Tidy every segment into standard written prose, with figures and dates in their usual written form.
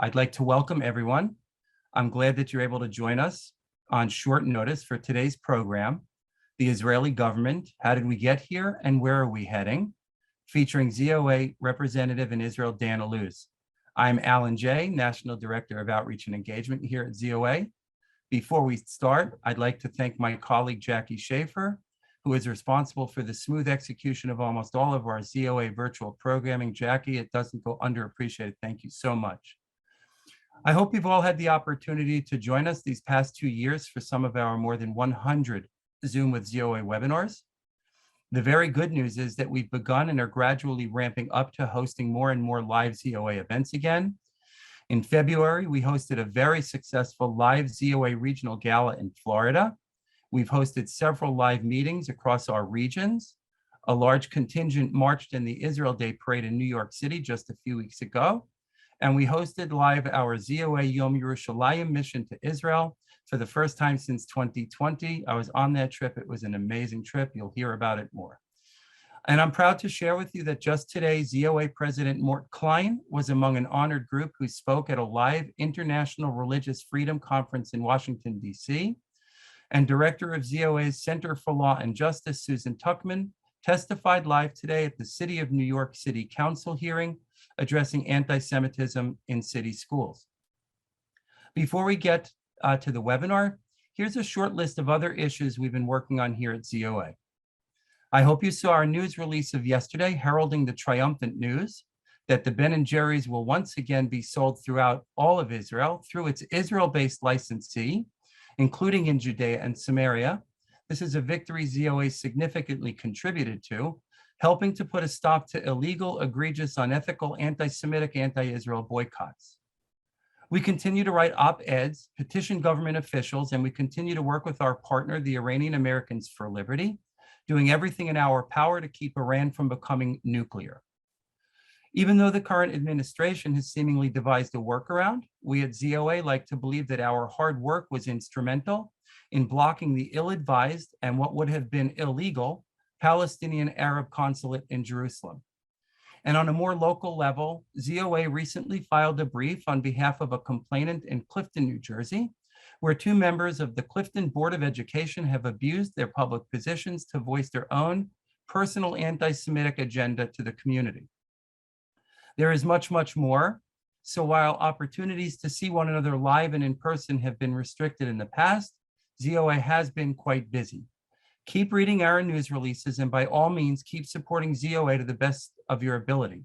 I'd like to welcome everyone. I'm glad that you're able to join us on short notice for today's program, The Israeli Government, How Did We Get Here and Where Are We Heading? Featuring ZOA Representative in Israel, Dan Illouz. I'm Alan Jay, National Director of Outreach and Engagement here at ZOA. Before we start, I'd like to thank my colleague, Jackie Schaefer, who is responsible for the smooth execution of almost all of our ZOA virtual programming. Jackie, it doesn't go underappreciated. Thank you so much. I hope you've all had the opportunity to join us these past 2 years for some of our more than 100 Zoom with ZOA webinars. The very good news is that we've begun and are gradually ramping up to hosting more and more live ZOA events again. In February, we hosted a very successful live ZOA regional gala in Florida. We've hosted several live meetings across our regions. A large contingent marched in the Israel Day Parade in New York City just a few weeks ago. And we hosted live our ZOA Yom Yerushalayim mission to Israel for the first time since 2020. I was on that trip. It was an amazing trip. You'll hear about it more. And I'm proud to share with you that just today, ZOA President Mort Klein was among an honored group who spoke at a live International Religious Freedom Conference in Washington, D.C. And Director of ZOA's Center for Law and Justice, Susan Tuckman, testified live today at the City of New York City Council hearing addressing anti-Semitism in city schools. Before we get to the webinar, here's a short list of other issues we've been working on here at ZOA. I hope you saw our news release of yesterday heralding the triumphant news that the Ben & Jerry's will once again be sold throughout all of Israel through its Israel-based licensee, including in Judea and Samaria. This is a victory ZOA significantly contributed to, helping to put a stop to illegal, egregious, unethical, anti-Semitic, anti-Israel boycotts. We continue to write op-eds, petition government officials, and we continue to work with our partner, the Iranian Americans for Liberty, doing everything in our power to keep Iran from becoming nuclear. Even though the current administration has seemingly devised a workaround, we at ZOA like to believe that our hard work was instrumental in blocking the ill-advised and what would have been illegal Palestinian Arab consulate in Jerusalem. And on a more local level, ZOA recently filed a brief on behalf of a complainant in Clifton, New Jersey, where 2 members of the Clifton Board of Education have abused their public positions to voice their own personal anti-Semitic agenda to the community. There is much, much more. So while opportunities to see one another live and in person have been restricted in the past, ZOA has been quite busy. Keep reading our news releases and by all means, keep supporting ZOA to the best of your ability.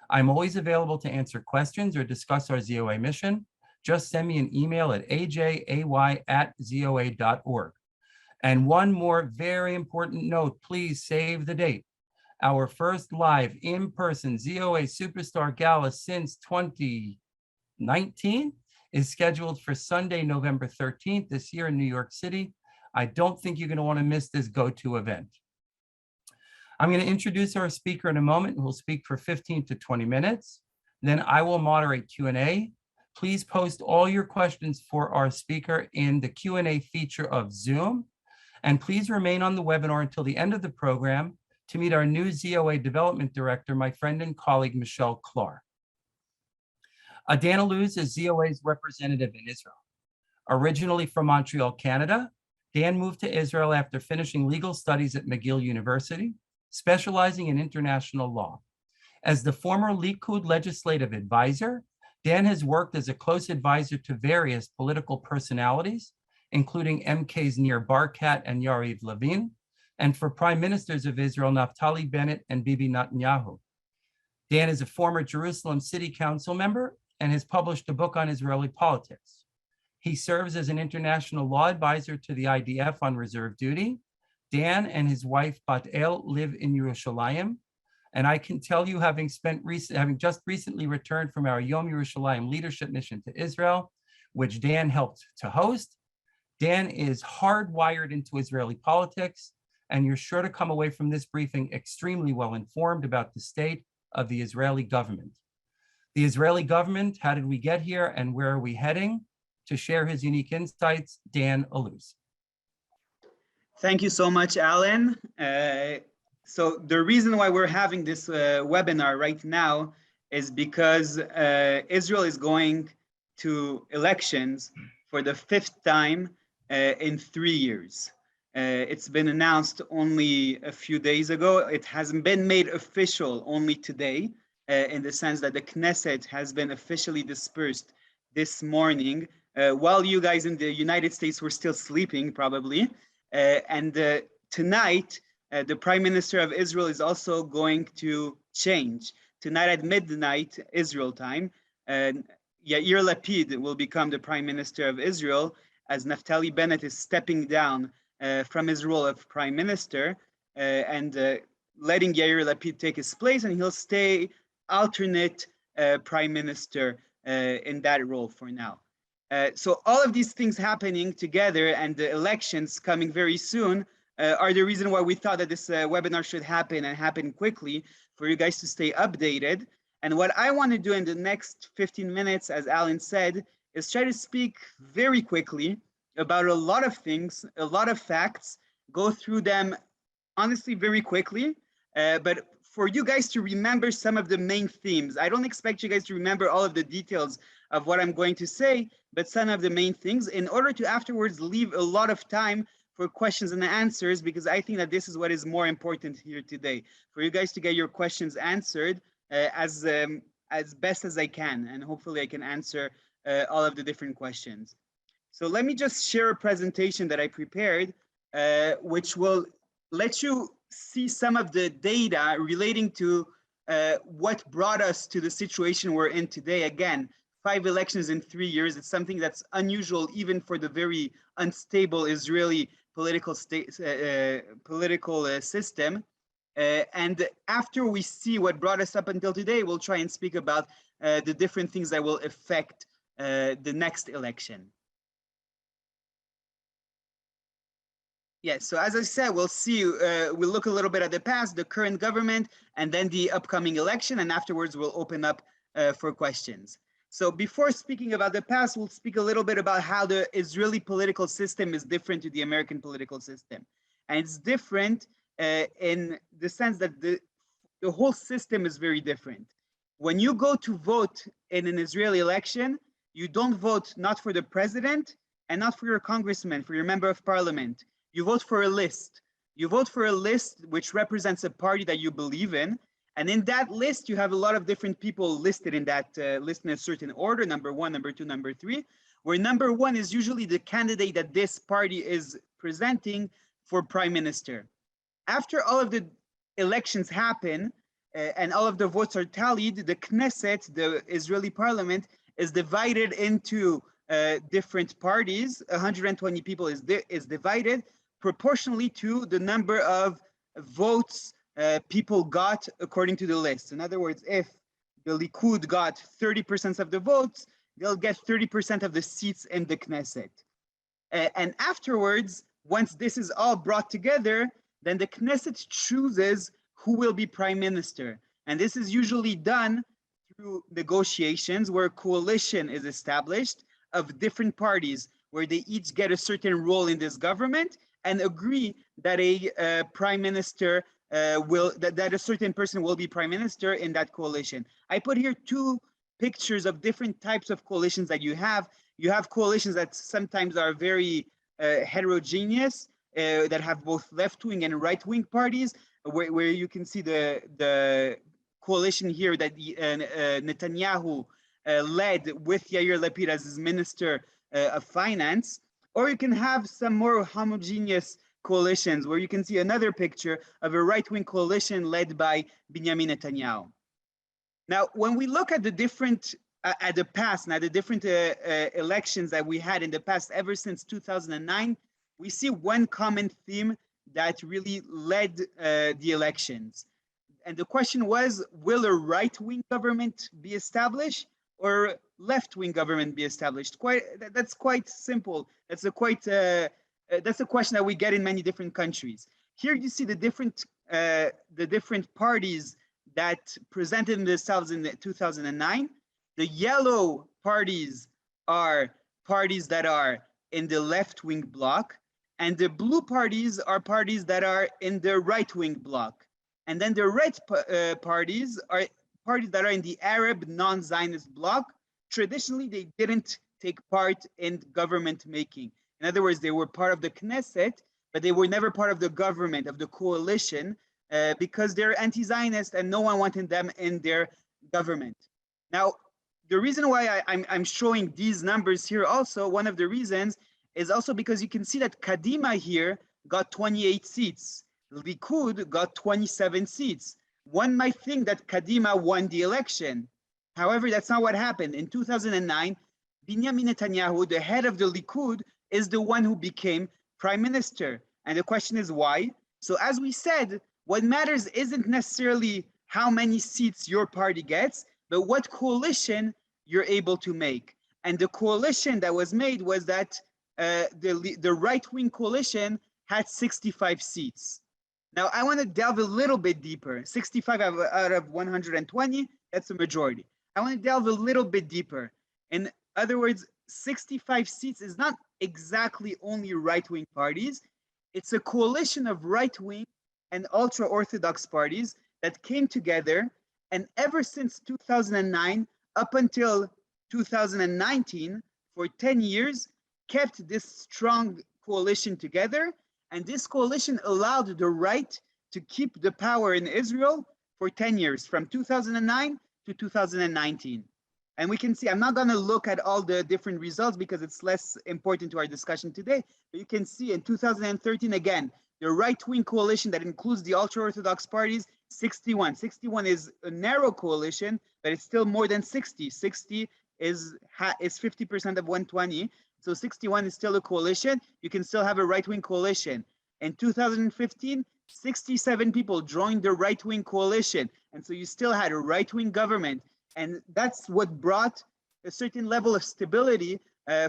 I'm always available to answer questions or discuss our ZOA mission. Just send me an email at ajay@zoa.org. And one more very important note, please save the date. Our first live in-person ZOA Superstar Gala since 2019 is scheduled for Sunday, November 13th this year in New York City. I don't think you're going to want to miss this go-to event. I'm going to introduce our speaker in a moment, who will speak for 15 to 20 minutes. Then I will moderate Q&A. Please post all your questions for our speaker in the Q&A feature of Zoom. And please remain on the webinar until the end of the program to meet our new ZOA Development Director, my friend and colleague, Michelle Clark. Dan Illouz is ZOA's representative in Israel. Originally from Montreal, Canada, Dan moved to Israel after finishing legal studies at McGill University, specializing in international law. As the former Likud legislative advisor, Dan has worked as a close advisor to various political personalities, including MKs Nir Barkat and Yariv Levin, and for Prime Ministers of Israel, Naftali Bennett and Bibi Netanyahu. Dan is a former Jerusalem City Council member and has published a book on Israeli politics. He serves as an international law advisor to the IDF on reserve duty. Dan and his wife, Bat El, live in Yerushalayim. And I can tell you, having just recently returned from our Yom Yerushalayim leadership mission to Israel, which Dan helped to host, Dan is hardwired into Israeli politics, and you're sure to come away from this briefing extremely well informed about the state of the Israeli government. The Israeli government, how did we get here and where are we heading? To share his unique insights, Dan Illouz. Thank you so much, Alan. So the reason why we're having this webinar right now is because Israel is going to elections for the 5th time in 3 years. It's been announced only a few days ago. It hasn't been made official only today, in the sense that the Knesset has been officially dispersed this morning, while you guys in the United States were still sleeping, probably. And tonight, the Prime Minister of Israel is also going to change. Tonight at midnight, Israel time, Yair Lapid will become the Prime Minister of Israel, as Naftali Bennett is stepping down from his role of Prime Minister and letting Yair Lapid take his place, and he'll stay alternate Prime Minister in that role for now. So all of these things happening together and the elections coming very soon are the reason why we thought that this webinar should happen and happen quickly for you guys to stay updated. And what I want to do in the next 15 minutes, as Alan said, is try to speak very quickly about a lot of things, a lot of facts, go through them honestly very quickly, but for you guys to remember some of the main themes. I don't expect you guys to remember all of the details of what I'm going to say, but some of the main things in order to afterwards leave a lot of time for questions and answers, because I think that this is what is more important here today, for you guys to get your questions answered as best as I can, and hopefully I can answer all of the different questions. So let me just share a presentation that I prepared, which will let you see some of the data relating to what brought us to the situation we're in today. Again, 5 elections in 3 years. It's something that's unusual even for the very unstable Israeli political system. And after we see what brought us up until today, we'll try and speak about the different things that will affect the next election. Yes, so as I said, we'll see, we'll look a little bit at the past, the current government, and then the upcoming election, and afterwards we'll open up for questions. So before speaking about the past, we'll speak a little bit about how the Israeli political system is different to the American political system. And it's different in the sense that the whole system is very different. When you go to vote in an Israeli election, you don't vote not for the president and not for your congressman, for your member of parliament. You vote for a list. You vote for a list which represents a party that you believe in. And in that list, you have a lot of different people listed in that list in a certain order, number 1, number 2, number 3, where number 1 is usually the candidate that this party is presenting for prime minister. After all of the elections happen and all of the votes are tallied, the Knesset, the Israeli parliament, is divided into different parties. 120 people is divided proportionally to the number of votes people got according to the list. In other words, if the Likud got 30% of the votes, they'll get 30% of the seats in the Knesset. And afterwards, once this is all brought together, then the Knesset chooses who will be prime minister. And this is usually done through negotiations where a coalition is established of different parties, where they each get a certain role in this government and agree that a prime minister that a certain person will be prime minister in that coalition. I put here 2 pictures of different types of coalitions that you have. You have coalitions that sometimes are very heterogeneous, that have both left-wing and right-wing parties, where you can see the coalition here that Netanyahu led with Yair Lapid as his minister of finance. Or you can have some more homogeneous coalitions where you can see another picture of a right-wing coalition led by Benjamin Netanyahu. Now, when we look at the different, at the past, now the different elections that we had in the past, ever since 2009, we see one common theme that really led the elections. And the question was, will a right-wing government be established or left-wing government be established? That's quite simple. That's a question that we get in many different countries. Here you see the different parties that presented themselves in 2009. The yellow parties are parties that are in the left-wing bloc, and the blue parties are parties that are in the right-wing bloc. And then the red parties are parties that are in the Arab non-Zionist bloc, traditionally they didn't take part in government making. In other words, they were part of the Knesset, but they were never part of the government, of the coalition, because they're anti-Zionist and no one wanted them in their government. Now, the reason why I'm showing these numbers here also, one of the reasons is also because you can see that Kadima here got 28 seats. Likud got 27 seats. One might think that Kadima won the election. However, that's not what happened. In 2009, Benjamin Netanyahu, the head of the Likud, is the one who became prime minister. And the question is why? So as we said, what matters isn't necessarily how many seats your party gets, but what coalition you're able to make. And the coalition that was made was that the right-wing coalition had 65 seats. Now, I want to delve a little bit deeper. 65 out of 120, that's a majority. I want to delve a little bit deeper. In other words, 65 seats is not exactly only right-wing parties. It's a coalition of right-wing and ultra-Orthodox parties that came together, and ever since 2009 up until 2019, for 10 years, kept this strong coalition together, and this coalition allowed the right to keep the power in Israel for 10 years, from 2009 to 2019. And we can see, I'm not going to look at all the different results because it's less important to our discussion today, but you can see in 2013, again, the right-wing coalition that includes the ultra-Orthodox parties, 61. 61 is a narrow coalition, but it's still more than 60. 60 is 50% of 120. So 61 is still a coalition. You can still have a right-wing coalition. In 2015, 67 people joined the right-wing coalition. And so you still had a right-wing government. And that's what brought a certain level of stability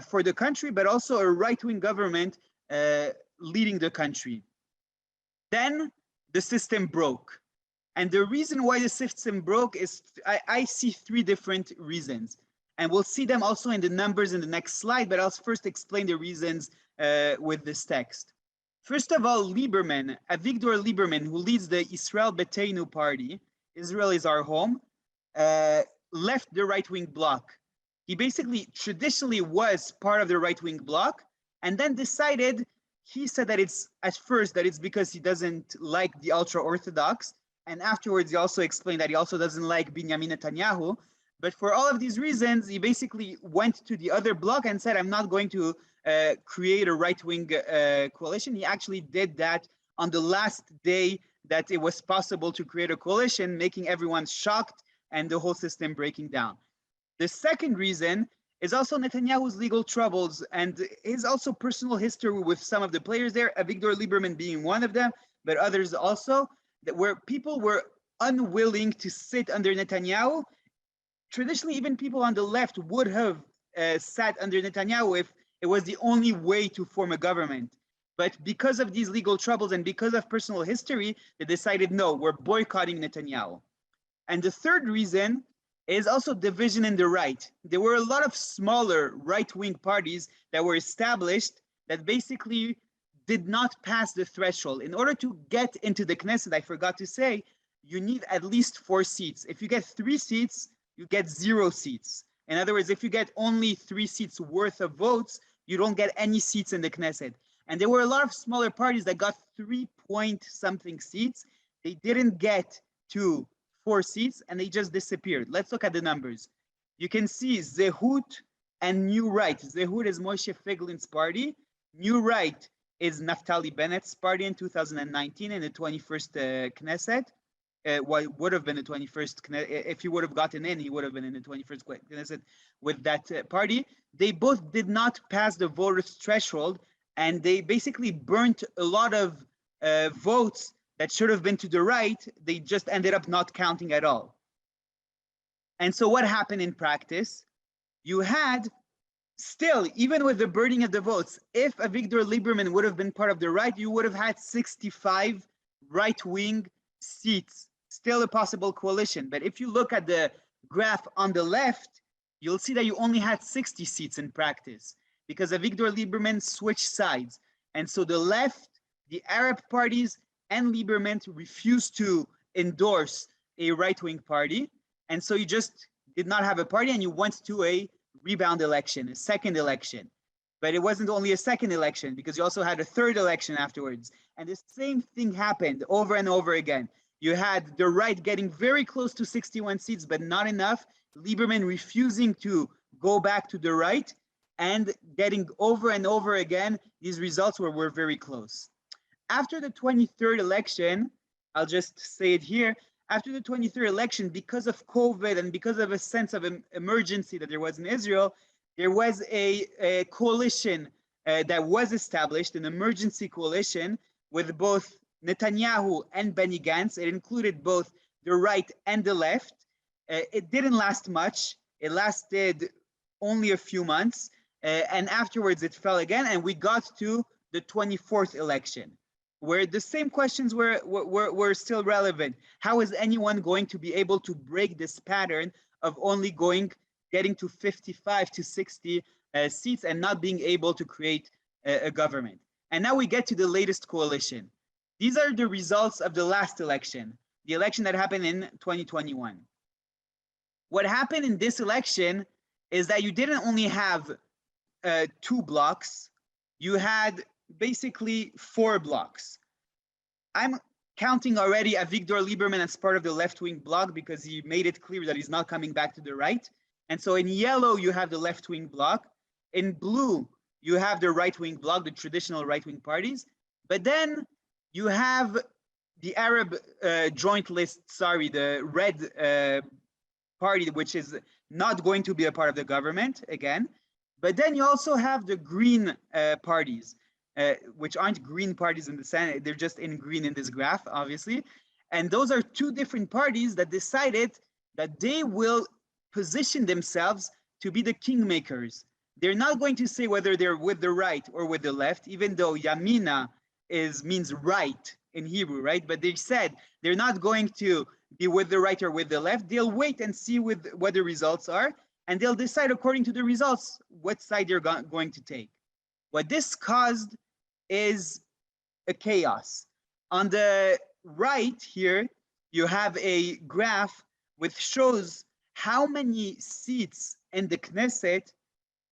for the country, but also a right-wing government leading the country. Then the system broke. And the reason why the system broke is, I see three different reasons. And we'll see them also in the numbers in the next slide, but I'll first explain the reasons with this text. First of all, Lieberman, Avigdor Lieberman, who leads the Israel Beteinu party, Israel is our home, left the right-wing bloc. He basically traditionally was part of the right-wing bloc, and then decided, he said that it's at first that it's because he doesn't like the ultra-Orthodox, and afterwards he also explained that he also doesn't like Benjamin Netanyahu. But for all of these reasons, he basically went to the other bloc and said, I'm not going to create a right-wing coalition. He actually did that on the last day that it was possible to create a coalition, making everyone shocked and the whole system breaking down. The second reason is also Netanyahu's legal troubles and his also personal history with some of the players there, Avigdor Lieberman being one of them, but others also, that where people were unwilling to sit under Netanyahu. Traditionally, even people on the left would have sat under Netanyahu if it was the only way to form a government. But because of these legal troubles and because of personal history, they decided, no, we're boycotting Netanyahu. And the third reason is also division in the right. There were a lot of smaller right-wing parties that were established that basically did not pass the threshold. In order to get into the Knesset, I forgot to say, you need at least 4 seats. If you get 3 seats, you get 0 seats. In other words, if you get only 3 seats worth of votes, you don't get any seats in the Knesset. And there were a lot of smaller parties that got 3-point-something seats. They didn't get to 4 seats and they just disappeared. Let's look at the numbers. You can see Zehut and New Right. Zehut is Moshe Feiglin's party. New Right is Naftali Bennett's party in 2019 in the 21st Knesset. What would have been the 21st, if he would have gotten in, he would have been in the 21st Knesset with that party. They both did not pass the voters threshold, and they basically burnt a lot of votes that should have been to the right. They just ended up not counting at all. And so what happened in practice? You had still, even with the burning of the votes, if Avigdor Lieberman would have been part of the right, you would have had 65 right-wing seats, still a possible coalition. But if you look at the graph on the left, you'll see that you only had 60 seats in practice because Avigdor Lieberman switched sides. And so the left, the Arab parties, and Lieberman refused to endorse a right-wing party. And so you just did not have a party and you went to a rebound election, a second election. But it wasn't only a second election because you also had a third election afterwards. And the same thing happened over and over again. You had the right getting very close to 61 seats, but not enough. Lieberman refusing to go back to the right and getting over and over again, these results were very close. After the 23rd election, I'll just say it here, after the 23rd election, because of COVID and because of a sense of emergency that there was in Israel, there was a coalition that was established, an emergency coalition with both Netanyahu and Benny Gantz. It included both the right and the left. It didn't last much. It lasted only a few months. And afterwards it fell again. And we got to the 24th election, where the same questions were still relevant. How is anyone going to be able to break this pattern of only getting to 55 to 60 seats and not being able to create a government? And now we get to the latest coalition. These are the results of the last election, the election that happened in 2021. What happened in this election is that you didn't only have 2 blocks, you had basically 4 blocks. I'm counting already Avigdor Lieberman as part of the left-wing bloc because he made it clear that he's not coming back to the right. And so in yellow, you have the left-wing bloc. In blue, you have the right-wing bloc, the traditional right-wing parties. But then you have the Arab joint list, the red party, which is not going to be a part of the government again. But then you also have the green parties, which aren't green parties in the Senate. They're just in green in this graph, obviously. And those are 2 different parties that decided that they will position themselves to be the kingmakers. They're not going to say whether they're with the right or with the left, even though Yamina means right in Hebrew, right? But they said they're not going to be with the right or with the left. They'll wait and see what the results are, and they'll decide according to the results what side they're going to take. What this caused is a chaos. On the right here, you have a graph which shows how many seats in the Knesset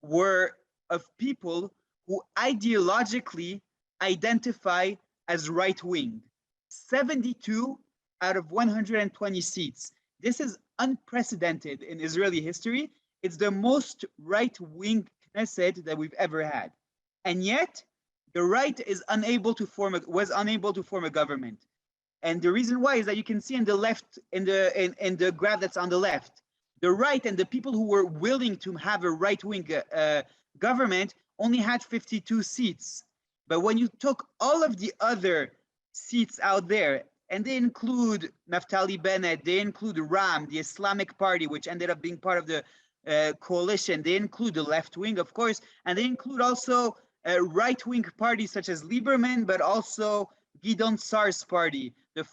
were of people who ideologically identify as right-wing. 72 out of 120 seats. This is unprecedented in Israeli history. It's the most right-wing Knesset that we've ever had. And yet, the right was unable to form a government. And the reason why is that you can see in the left, in the graph that's on the left, the right and the people who were willing to have a right-wing government only had 52 seats. But when you took all of the other seats out there, and they include Naftali Bennett, they include Ram, the Islamic Party, which ended up being part of the coalition, they include the left wing, of course, and they include also right-wing parties such as Lieberman, but also Gidon Saar's party, the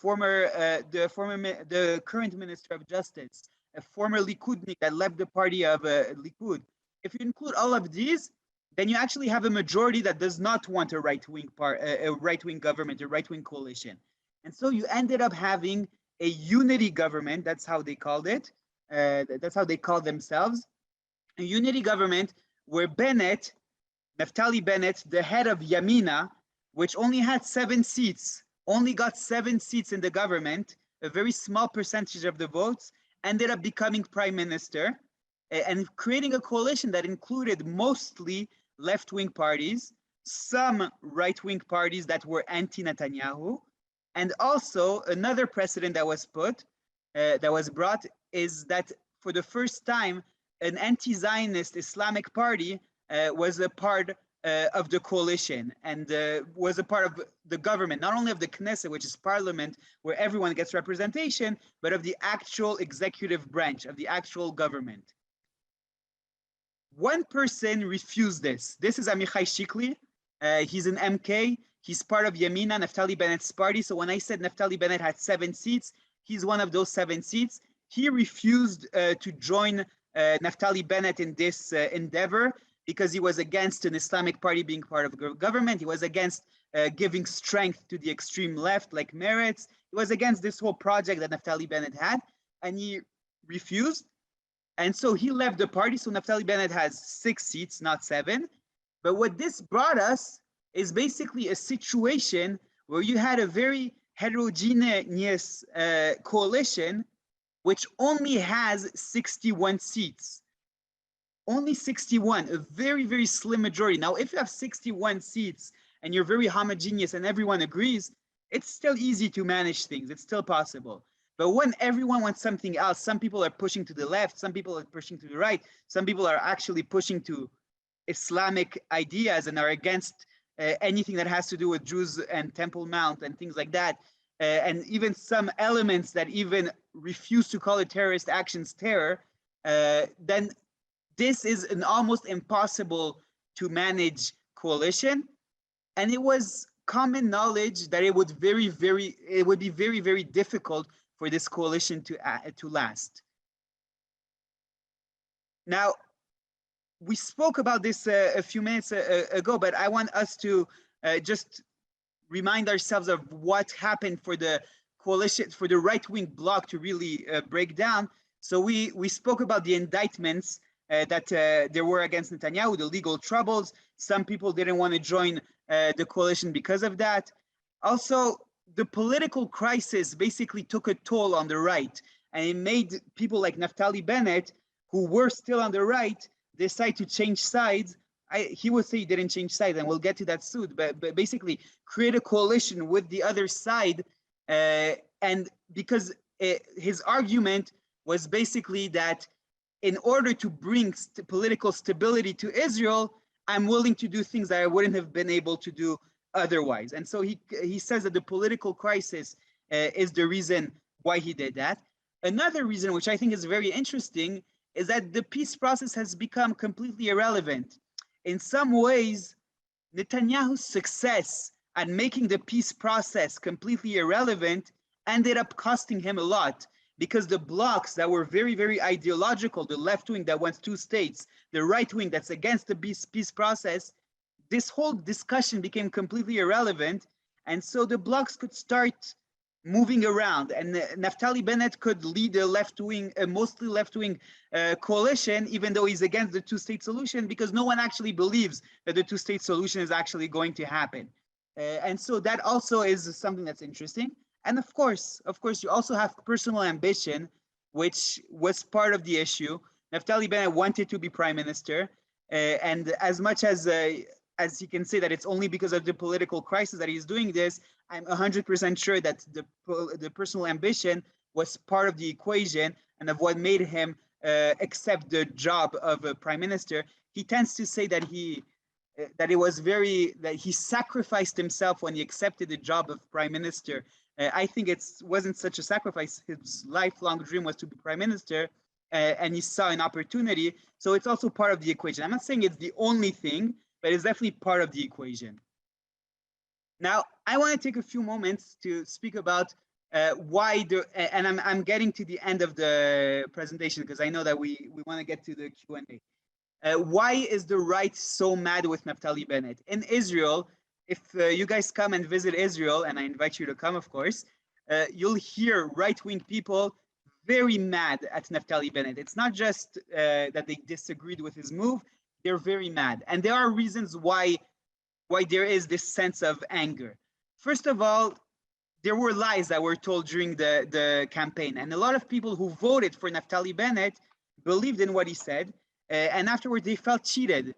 current Minister of Justice, a former Likudnik that left the party of Likud. If you include all of these, then you actually have a majority that does not want a right-wing government, a right-wing coalition. And so you ended up having a unity government, that's how they called it, that's how they called themselves, a unity government where Bennett, Naftali Bennett, the head of Yamina, which only had 7 seats, only got 7 seats in the government, a very small percentage of the votes, ended up becoming prime minister and creating a coalition that included mostly left-wing parties, some right-wing parties that were anti-Netanyahu, and also another precedent that was brought is that for the first time, an anti-Zionist Islamic party was a part of the coalition and was a part of the government, not only of the Knesset, which is parliament, where everyone gets representation, but of the actual executive branch, of the actual government. One person refused this. This is Amichai Shikley. He's an MK. He's part of Yamina, Naftali Bennett's party. So when I said Naftali Bennett had 7 seats, he's one of those 7 seats. He refused to join Naftali Bennett in this endeavor because he was against an Islamic party being part of the government. He was against giving strength to the extreme left like Meretz. He was against this whole project that Naftali Bennett had, and he refused. And so he left the party. So Naftali Bennett has 6 seats, not 7. But what this brought us is basically a situation where you had a very heterogeneous coalition, which only has 61 seats. Only 61, a very, very slim majority. Now, if you have 61 seats and you're very homogeneous and everyone agrees, it's still easy to manage things. It's still possible. But when everyone wants something else, some people are pushing to the left, some people are pushing to the right, some people are actually pushing to Islamic ideas and are against anything that has to do with Jews and Temple Mount and things like that. And even some elements that even refuse to call it terrorist actions terror, then this is an almost impossible to manage coalition. And it was common knowledge that it would be very, very difficult for this coalition to last. Now, we spoke about this a few minutes ago, but I want us to just remind ourselves of what happened for the coalition, for the right-wing bloc to really break down. So we spoke about the indictments that there were against Netanyahu, the legal troubles. Some people didn't want to join the coalition because of that. Also, the political crisis basically took a toll on the right, and it made people like Naftali Bennett, who were still on the right, decide to change sides. He would say he didn't change sides, and we'll get to that soon, but basically create a coalition with the other side. And because his argument was basically that in order to bring political stability to Israel, I'm willing to do things that I wouldn't have been able to do otherwise. And so he says that the political crisis is the reason why he did that. Another reason, which I think is very interesting, is that the peace process has become completely irrelevant. In some ways, Netanyahu's success at making the peace process completely irrelevant ended up costing him a lot, because the blocs that were very, very ideological, the left wing that wants 2 states, the right wing that's against the peace process, this whole discussion became completely irrelevant. And so the blocs could start moving around, and Naftali Bennett could lead a left-wing, a mostly left-wing coalition, even though he's against the 2-state solution, because no one actually believes that the 2-state solution is actually going to happen. And so that also is something that's interesting. And of course, you also have personal ambition, which was part of the issue. Naftali Bennett wanted to be prime minister, and as much as he can say that it's only because of the political crisis that he's doing this, I'm 100% sure that the personal ambition was part of the equation and of what made him accept the job of a prime minister. He tends to say that he sacrificed himself when he accepted the job of prime minister. I think it wasn't such a sacrifice. His lifelong dream was to be prime minister, and he saw an opportunity. So it's also part of the equation. I'm not saying it's the only thing, but it's definitely part of the equation. Now, I want to take a few moments to speak about why and I'm getting to the end of the presentation because I know that we want to get to the Q&A. Why is the right so mad with Naftali Bennett? In Israel, if you guys come and visit Israel, and I invite you to come, of course, you'll hear right-wing people very mad at Naftali Bennett. It's not just that they disagreed with his move, they're very mad. And there are reasons why there is this sense of anger. First of all, there were lies that were told during the campaign. And a lot of people who voted for Naftali Bennett believed in what he said. And afterward, they felt cheated.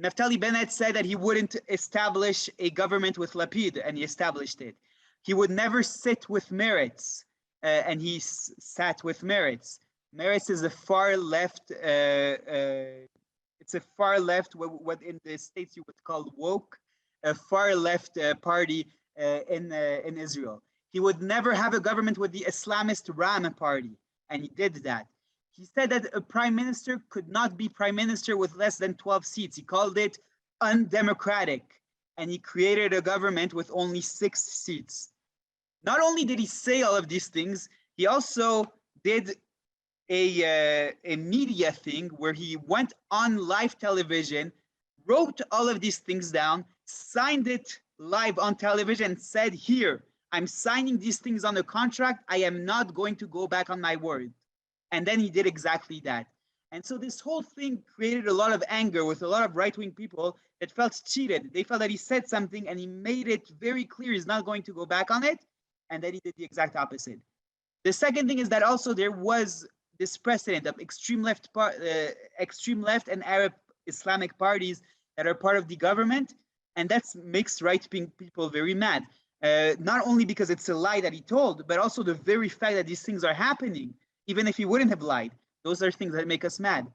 Naftali Bennett said that he wouldn't establish a government with Lapid, and he established it. He would never sit with Meretz, and he sat with Meretz. Meretz is a far left, it's a far left, what in the States you would call woke, a far left party in Israel. He would never have a government with the Islamist Ram party, and he did that. He said that a prime minister could not be prime minister with less than 12 seats. He called it undemocratic, and he created a government with only 6 seats. Not only did he say all of these things, he also did a media thing where he went on live television, wrote all of these things down, signed it live on television, and said, here, I'm signing these things on a contract. I am not going to go back on my word. And then he did exactly that. And so this whole thing created a lot of anger with a lot of right-wing people that felt cheated. They felt that he said something and he made it very clear he's not going to go back on it, and then he did the exact opposite. The second thing is that also there was this precedent of extreme left and Arab Islamic parties that are part of the government, and that makes right-wing people very mad. Not only because it's a lie that he told, but also the very fact that these things are happening, even if he wouldn't have lied. Those are things that make us mad.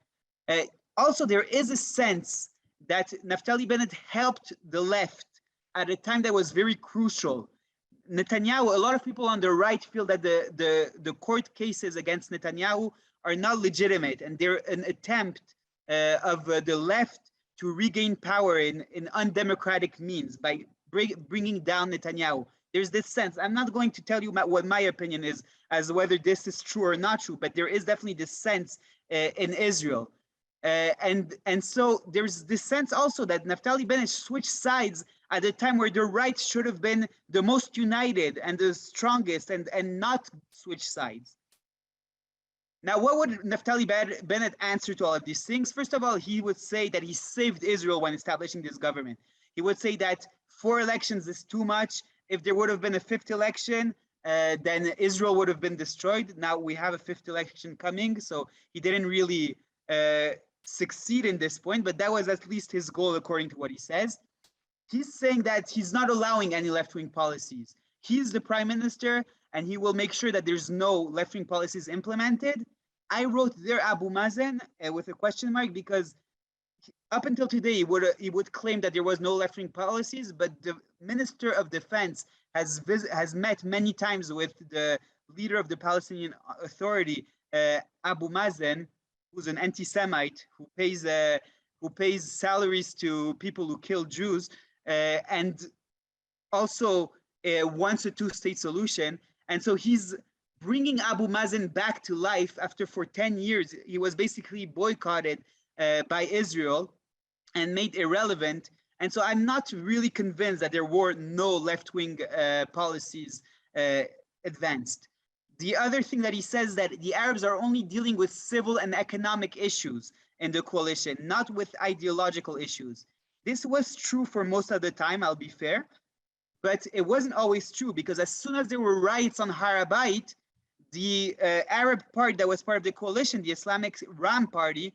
Also, there is a sense that Naftali Bennett helped the left at a time that was very crucial. Netanyahu, a lot of people on the right feel that the court cases against Netanyahu are not legitimate, and they're an attempt of the left to regain power in undemocratic means by bringing down Netanyahu. There's this sense. I'm not going to tell you what my opinion is as to whether this is true or not true, but there is definitely this sense in Israel. And so there's this sense also that Naftali Bennett switched sides at a time where the right should have been the most united and the strongest, and not switch sides. Now, what would Naftali Bennett answer to all of these things? First of all, he would say that he saved Israel when establishing this government. He would say that 4 elections is too much. If there would have been a 5th election, then Israel would have been destroyed. Now we have a 5th election coming, so he didn't really succeed in this point, but that was at least his goal according to what he says. He's saying that he's not allowing any left-wing policies. He's the prime minister, and he will make sure that there's no left-wing policies implemented. I wrote there Abu Mazen with a question mark, because up until today, he would claim that there was no left-wing policies, but the Minister of Defense has met many times with the leader of the Palestinian Authority, Abu Mazen, who's an anti-Semite who pays salaries to people who kill Jews, and also wants a 2-state solution. And so he's bringing Abu Mazen back to life after, for 10 years, he was basically boycotted by Israel and made irrelevant. And so I'm not really convinced that there were no left-wing policies advanced. The other thing that he says that the Arabs are only dealing with civil and economic issues in the coalition, not with ideological issues. This was true for most of the time, I'll be fair, but it wasn't always true, because as soon as there were riots on Har HaBayit, the Arab party that was part of the coalition, the Islamic Ram party,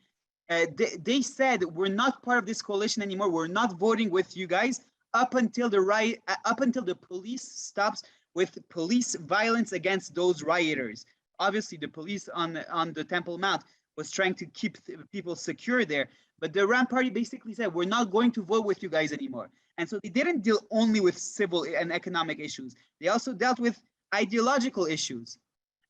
they said, we're not part of this coalition anymore. We're not voting with you guys up until the police stops with police violence against those rioters. Obviously, the police on the Temple Mount was trying to keep people secure there, but the Ram party basically said, we're not going to vote with you guys anymore. And so they didn't deal only with civil and economic issues. They also dealt with ideological issues.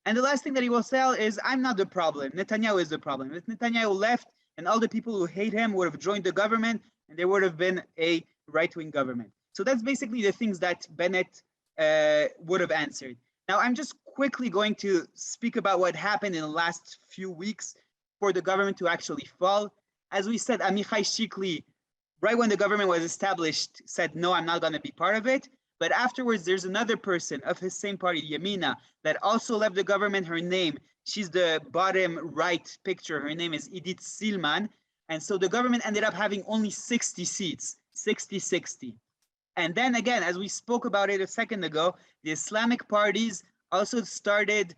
And the last thing that he will say is, I'm not the problem. Netanyahu is the problem. If Netanyahu left, and all the people who hate him would have joined the government, and there would have been a right-wing government. So that's basically the things that Bennett would have answered. Now, I'm just quickly going to speak about what happened in the last few weeks for the government to actually fall. As we said, Amichai Shikley, right when the government was established, said, no, I'm not going to be part of it. But afterwards, there's another person of his same party, Yamina, that also left the government. Her name, she's the bottom right picture. Her name is Idit Silman. And so the government ended up having only 60 seats, 60-60. And then again, as we spoke about it a second ago, the Islamic parties also started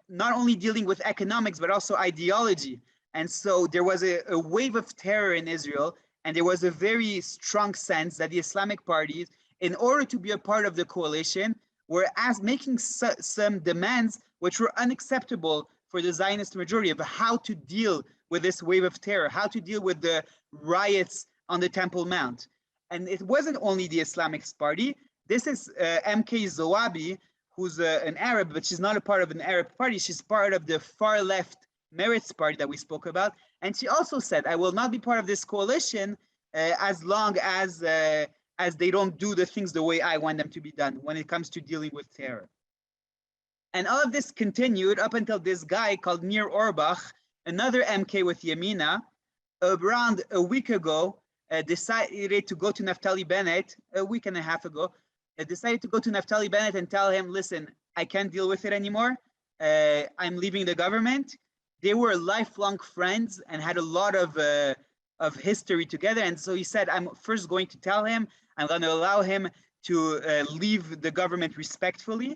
not only dealing with economics, but also ideology. And so there was a wave of terror in Israel, and there was a very strong sense that the Islamic parties, in order to be a part of the coalition, were making some demands which were unacceptable for the Zionist majority of how to deal with this wave of terror, how to deal with the riots on the Temple Mount. And it wasn't only the Islamic party. This is MK Zoabi, who's an Arab, but she's not a part of an Arab party. She's part of the far left Meretz party that we spoke about. And she also said, I will not be part of this coalition as long as they don't do the things the way I want them to be done when it comes to dealing with terror. And all of this continued up until this guy called Nir Orbach, another MK with Yamina, around a week ago, decided to go to Naftali Bennett, a week and a half ago, decided to go to Naftali Bennett and tell him, listen, I can't deal with it anymore. I'm leaving the government. they were lifelong friends and had a lot of history together. And so he said, I'm first going to tell him, I'm going to allow him to leave the government respectfully.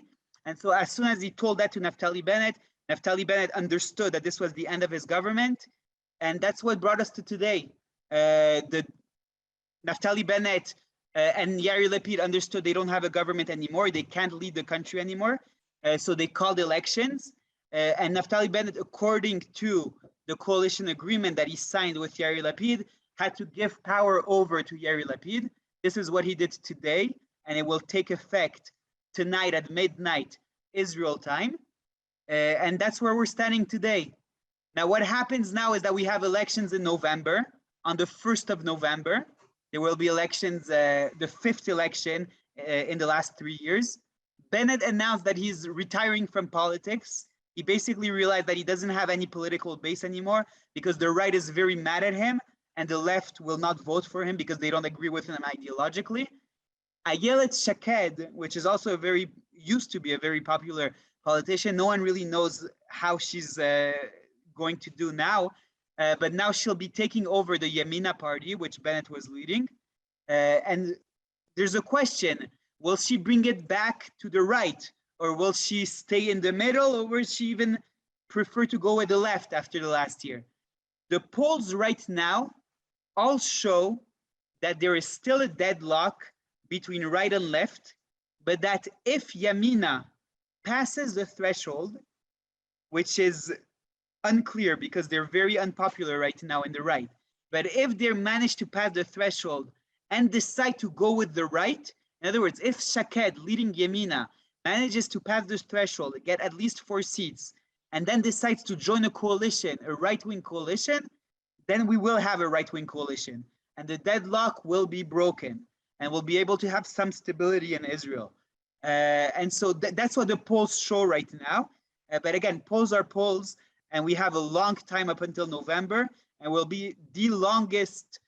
And so as soon as he told that to Naftali Bennett understood that this was the end of his government. And that's what brought us to today. The Naftali Bennett and Yair Lapid understood they don't have a government anymore. They can't lead the country anymore. So they called elections. And Naftali Bennett, according to the coalition agreement that he signed with Yair Lapid, had to give power over to Yair Lapid. This is what he did today, and it will take effect tonight at midnight, Israel time. And that's where we're standing today. Now, what happens now is that we have elections in November. On the 1st of November, there will be elections, the fifth election in the last 3 years. Bennett announced that he's retiring from politics. He basically realized that he doesn't have any political base anymore because the right is very mad at him and the left will not vote for him because they don't agree with him ideologically. Ayelet Shaked, which is also used to be a very popular politician, no one really knows how she's going to do now, but now she'll be taking over the Yamina party, which Bennett was leading. And there's a question, will she bring it back to the right? Or will she stay in the middle, or will she even prefer to go with the left after the last year? The polls right now all show that there is still a deadlock between right and left, but that if Yamina passes the threshold, which is unclear because they're very unpopular right now in the right, but if they manage to pass the threshold and decide to go with the right, in other words, if Shaked leading Yamina manages to pass this threshold, get at least 4 seats, and then decides to join a coalition, a right-wing coalition, then we will have a right-wing coalition. And the deadlock will be broken, and we'll be able to have some stability in Israel. And so that's what the polls show right now. But again, polls are polls, and we have a long time up until November, and will be the longest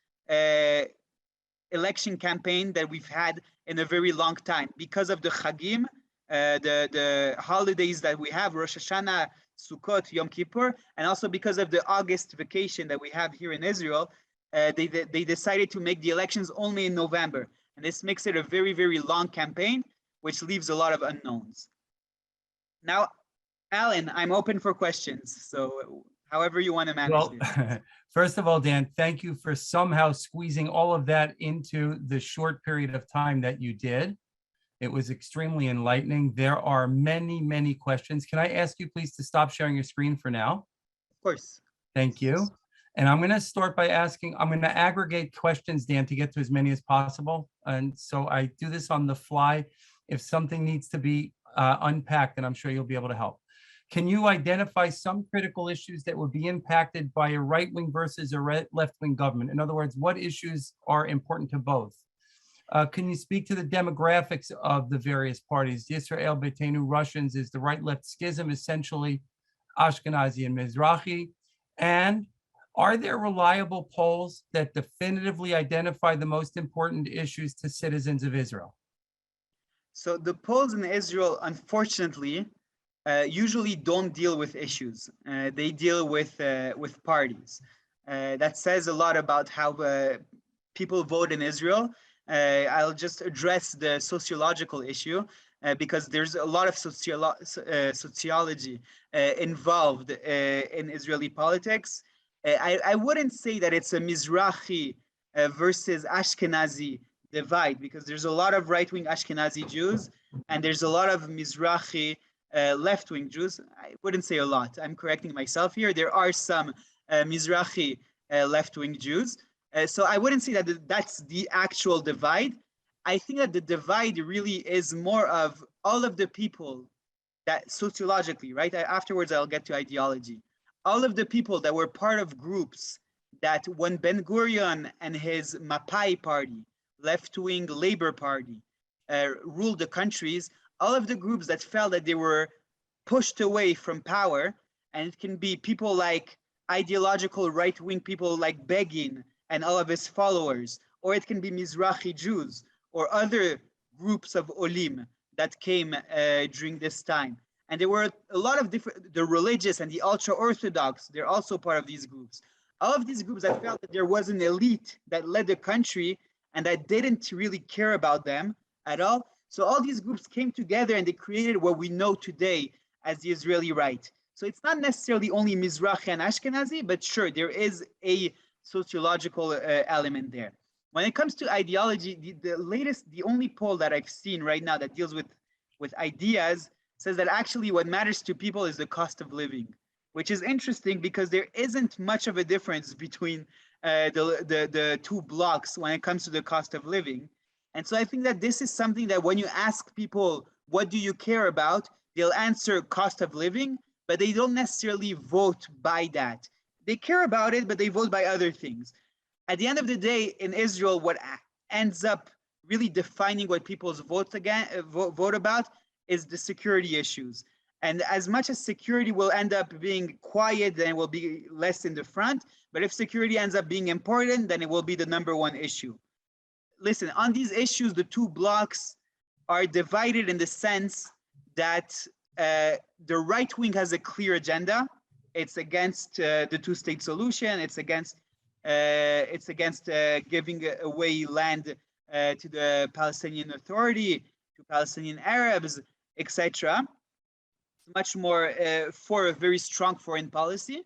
election campaign that we've had in a very long time because of the Chagim, the holidays that we have, Rosh Hashanah, Sukkot, Yom Kippur, and also because of the August vacation that we have here in Israel, they decided to make the elections only in November. And this makes it a very, very long campaign, which leaves a lot of unknowns. Now, Alan, I'm open for questions. So however you want to manage this. First of all, Dan, thank you for somehow squeezing all of that into the short period of time that you did. It was extremely enlightening. There are many, many questions. Can I ask you please to stop sharing your screen for now? Of course. Thank you. And I'm going to start by asking, I'm going to aggregate questions, Dan, to get to as many as possible. And so I do this on the fly. If something needs to be unpacked, then I'm sure you'll be able to help. Can you identify some critical issues that would be impacted by a right-wing versus a left-wing government? In other words, what issues are important to both? Can you speak to the demographics of the various parties? Yisrael Beitenu, Russians, is the right-left schism essentially Ashkenazi and Mizrahi? And are there reliable polls that definitively identify the most important issues to citizens of Israel? So the polls in Israel, unfortunately, usually don't deal with issues. They deal with parties. That says a lot about how people vote in Israel. I'll just address the sociological issue because there's a lot of sociology involved in Israeli politics. I wouldn't say that it's a Mizrahi versus Ashkenazi divide because there's a lot of right-wing Ashkenazi Jews and there's a lot of Mizrahi left-wing Jews. I wouldn't say a lot. I'm correcting myself here. There are some Mizrahi left-wing Jews. So I wouldn't say that that's the actual divide. I think that the divide really is more of all of the people that sociologically, right? Afterwards, I'll get to ideology. All of the people that were part of groups that when Ben-Gurion and his Mapai party, left-wing Labor Party, ruled the countries, all of the groups that felt that they were pushed away from power, and it can be people like ideological right-wing people like Begin and all of his followers, or it can be Mizrahi Jews or other groups of Olim that came during this time. And there were a lot of different, the religious and the ultra-Orthodox, they're also part of these groups. All of these groups, I felt that there was an elite that led the country and that didn't really care about them at all. So all these groups came together and they created what we know today as the Israeli right. So it's not necessarily only Mizrahi and Ashkenazi, but sure, there is a sociological element there. When it comes to ideology, the only poll that I've seen right now that deals with ideas says that actually what matters to people is the cost of living, which is interesting because there isn't much of a difference between the two blocks when it comes to the cost of living. And so I think that this is something that when you ask people, what do you care about? They'll answer cost of living, but they don't necessarily vote by that. They care about it, but they vote by other things. At the end of the day, in Israel, what ends up really defining what people's vote about is the security issues. And as much as security will end up being quiet, then it will be less in the front. But if security ends up being important, then it will be the number one issue. Listen, on these issues, the two blocks are divided in the sense that the right wing has a clear agenda. It's against the two-state solution. It's against giving away land to the Palestinian Authority, to Palestinian Arabs, etc. Much more for a very strong foreign policy.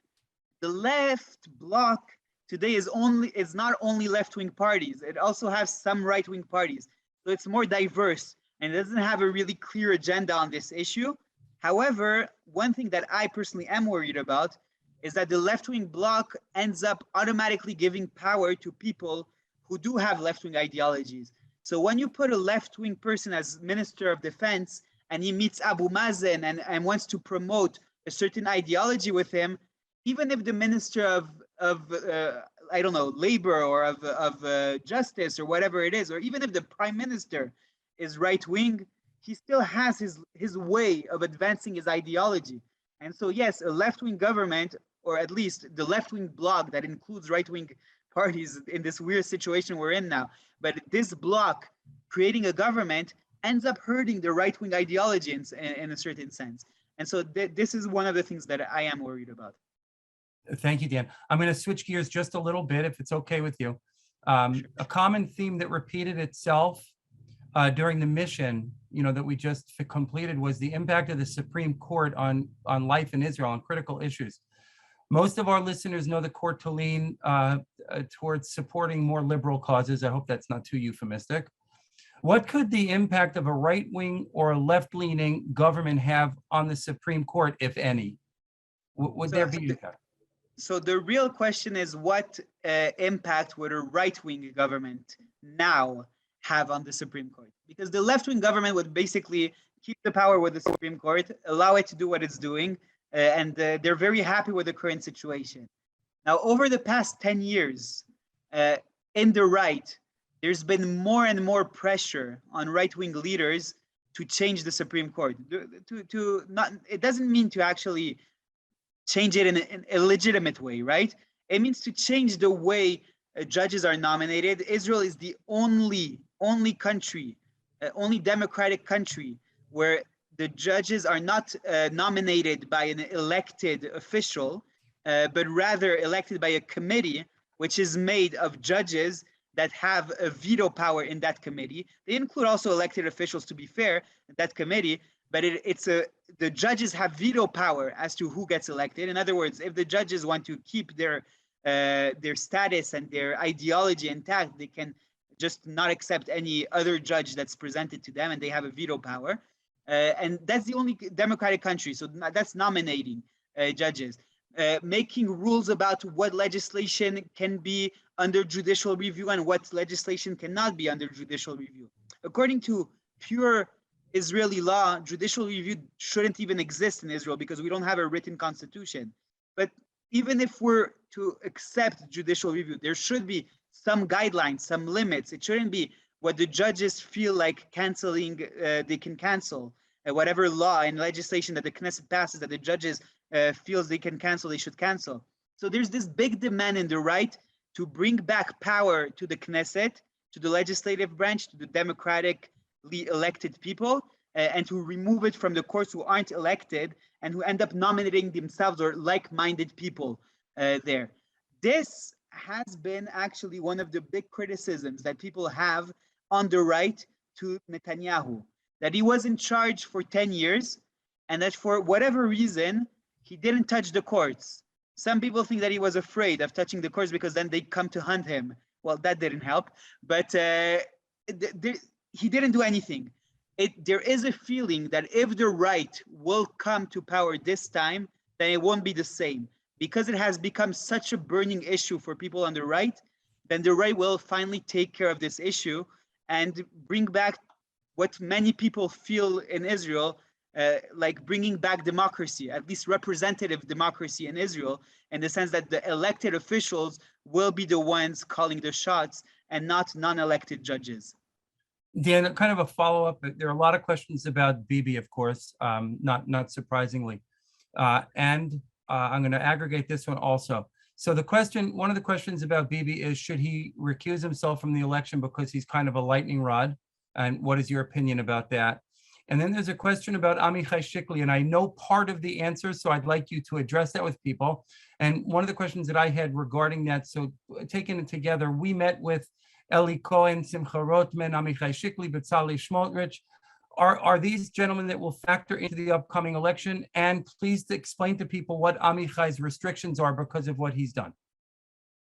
The left bloc today is not only left-wing parties, it also has some right-wing parties. So it's more diverse and it doesn't have a really clear agenda on this issue. However, one thing that I personally am worried about is that the left-wing bloc ends up automatically giving power to people who do have left-wing ideologies. So when you put a left-wing person as Minister of Defense and he meets Abu Mazen and wants to promote a certain ideology with him, even if the Minister of I don't know, Labor or of Justice or whatever it is, or even if the Prime Minister is right-wing, he still has his way of advancing his ideology. And so yes, a left-wing government, or at least the left-wing bloc that includes right-wing parties in this weird situation we're in now, but this bloc creating a government ends up hurting the right-wing ideology in a certain sense. And so this is one of the things that I am worried about. Thank you, Dan. I'm going to switch gears just a little bit, if it's okay with you. Sure. A common theme that repeated itself during the mission, that we just completed was the impact of the Supreme Court on life in Israel on critical issues. Most of our listeners know the court to lean towards supporting more liberal causes. I hope that's not too euphemistic. What could the impact of a right-wing or a left-leaning government have on the Supreme Court, if any? Would there be impact? So the real question is, what impact would a right-wing government now have on the Supreme Court? Because the left-wing government would basically keep the power with the Supreme Court, allow it to do what it's doing, and they're very happy with the current situation. Now, over the past 10 years, in the right, there's been more and more pressure on right-wing leaders to change the Supreme Court. It doesn't mean to actually change it in an illegitimate way, right? It means to change the way judges are nominated. Israel is the only country, only democratic country where the judges are not nominated by an elected official, but rather elected by a committee, which is made of judges that have a veto power in that committee. They include also elected officials, to be fair, in that committee, but the judges have veto power as to who gets elected. In other words, if the judges want to keep their status and their ideology intact, they can just not accept any other judge that's presented to them, and they have a veto power. And that's the only democratic country. So that's nominating judges, making rules about what legislation can be under judicial review and what legislation cannot be under judicial review. According to pure Israeli law, judicial review shouldn't even exist in Israel because we don't have a written constitution. But even if we're to accept judicial review, there should be some guidelines, some limits. It shouldn't be what the judges feel like canceling, they can cancel. Whatever law and legislation that the Knesset passes that the judges feels they can cancel, they should cancel. So there's this big demand in the right to bring back power to the Knesset, to the legislative branch, to the democratically elected people, and to remove it from the courts who aren't elected and who end up nominating themselves or like-minded people there. This has been actually one of the big criticisms that people have on the right to Netanyahu, that he was in charge for 10 years and that for whatever reason, he didn't touch the courts. Some people think that he was afraid of touching the courts because then they'd come to hunt him. Well, that didn't help, but he didn't do anything. There is a feeling that if the right will come to power this time, then it won't be the same. Because it has become such a burning issue for people on the right, then the right will finally take care of this issue and bring back what many people feel in Israel, like bringing back democracy, at least representative democracy in Israel, in the sense that the elected officials will be the ones calling the shots and not non-elected judges. Dan, kind of a follow-up. There are a lot of questions about Bibi, of course, not surprisingly. I'm going to aggregate this one also. So one of the questions about Bibi is, should he recuse himself from the election because he's kind of a lightning rod? And what is your opinion about that? And then there's a question about Amichai Shikley, and I know part of the answer, so I'd like you to address that with people. And one of the questions that I had regarding that, so taking it together, we met with Eli Cohen, Simcha Rotman, Amichai Shikley, Betzalel Smotrich. Are these gentlemen that will factor into the upcoming election? And please explain to people what Amichai's restrictions are because of what he's done.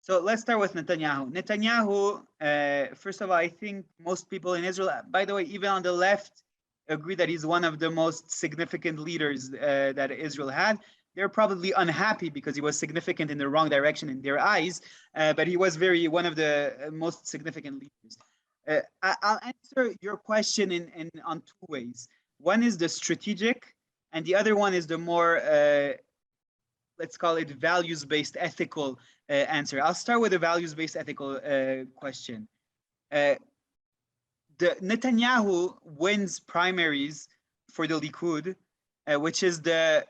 So let's start with Netanyahu. Netanyahu, first of all, I think most people in Israel, by the way, even on the left, agree that he's one of the most significant leaders that Israel had. They're probably unhappy because he was significant in the wrong direction in their eyes, but he was one of the most significant leaders. I'll answer your question on two ways. One is the strategic, and the other one is the more, let's call it values-based ethical answer. I'll start with the values-based ethical question. The Netanyahu wins primaries for the Likud, which is the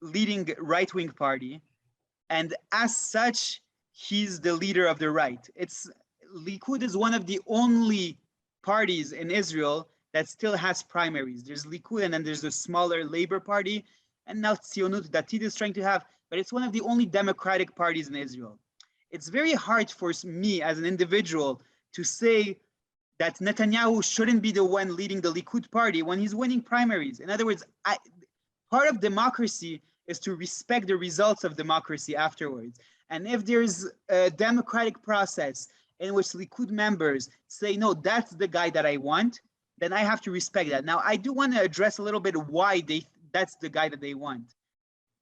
leading right-wing party, and as such, he's the leader of the right. Likud is one of the only parties in Israel that still has primaries. There's Likud, and then there's the smaller Labor Party, and now Tzionut Datit is trying to have, but it's one of the only democratic parties in Israel. It's very hard for me as an individual to say that Netanyahu shouldn't be the one leading the Likud party when he's winning primaries. In other words, part of democracy is to respect the results of democracy afterwards. And if there's a democratic process in which Likud members say, no, that's the guy that I want, then I have to respect that. Now, I do want to address a little bit why that's the guy that they want.